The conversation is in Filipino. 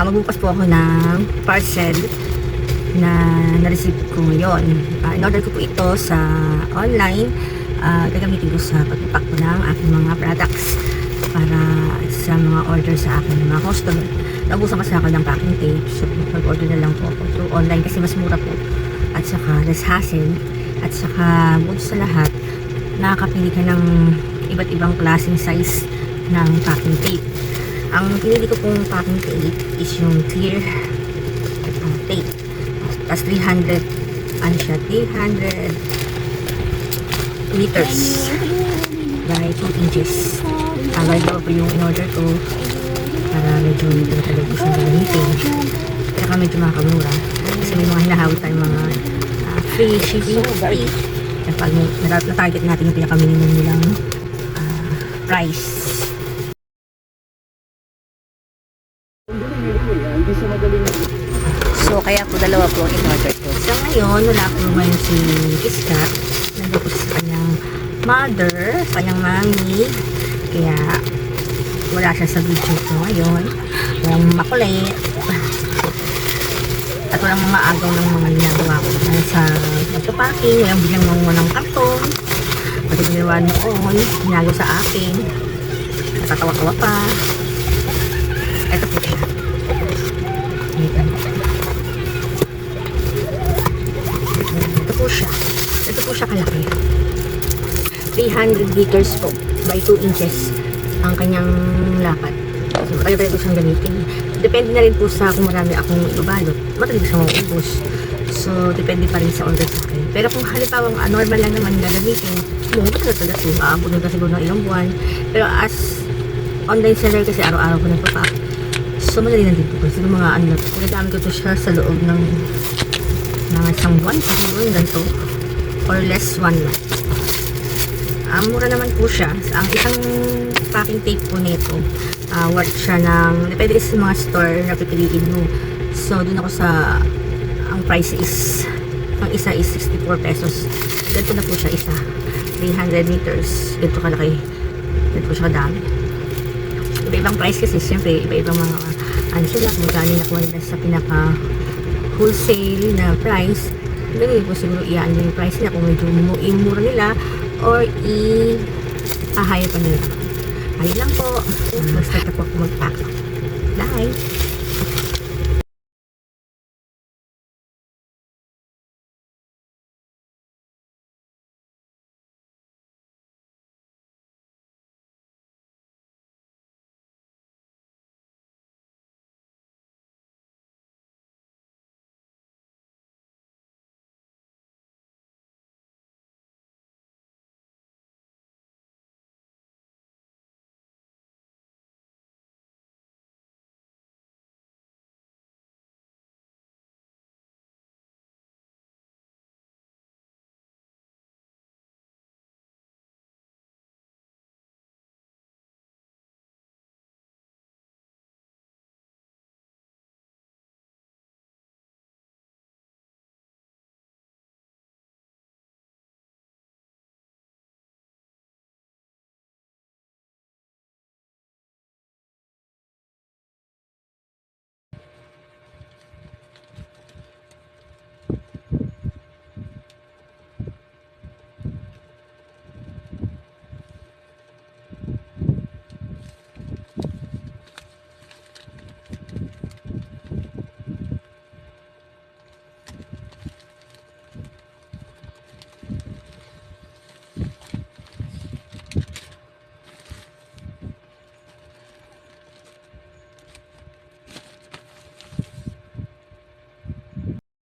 magbubukas po ako ng parcel na na-receive ko ngayon. In-order ko po ito sa online. Gagamitin ko sa pag-pack ko ng aking mga products para sa mga order sa akin ng mga customer. Naubusan kasi ako ng packing tape, so mag-order na lang po ako through online kasi mas mura po at saka less hassle at saka bukod sa lahat nakakapili ka ng iba't ibang klaseng size ng packing tape. Ang pinili ko pong packing tape is yung clear tape. Tapos 300, ano siya, 300 meters by 2 inches. Ganito po yung in-order ko para medyo talaga siyang gamitin. Kaya medyo makakamura. Kasi may mga hinahawit tayong mga free shipping fee. Kapag na-target natin yung pinaka-minimum nilang price. So, kaya po dalawa po in-order ko. So, ngayon, wala po ngayon si Iska. Nandun po sa kanyang mother, sa kanyang mami. Kaya, wala siya sa video ko ngayon. Walang makulit. At walang maagaw ng mga ginagawa ko. Sa pagpapacking, walang biglang manguha ng karton. Pati ginawa noon, ginagawa sa akin. Natatawa-tawa pa. Ito po siya. Ito po siya kalaki. 300 liters po by 2 inches ang kanyang lapad. So, kaya pwede ko siyang gamitin. Depende na rin po sa kung marami akong ibabalot. Matagal siyang maubos. So, depende pa rin sa order sa akin. Pero kung halimbawa normal lang naman gagamitin, matagal-tagal po. Aabot na siguro ng ilang buwan. Pero as online seller kasi araw-araw ko nagpapak. So, madali na din po. Kasi mga ano, pagkadami ko to siya sa loob ng isang buwan. Siguro yung ganito. Or less 1 month. Mura naman po siya. Ang isang packing tape po nito, worth siya ng, depende sa mga store na pipiliin mo. So, dun ako sa, ang price is, ang isa is 64 pesos. Ganito na po siya isa. 300 meters. Ganito kalaki. Ganito po siya kadami. Iba-ibang price kasi, siyempre, iba-ibang mga, ano sila, kung galing nakuha nila sa pinaka wholesale na price. Ganun po siguro iyan yung price nila kung medyo imura nila or i-hire pa nila. Ayun lang po. Basta na po mag-pack. Bye!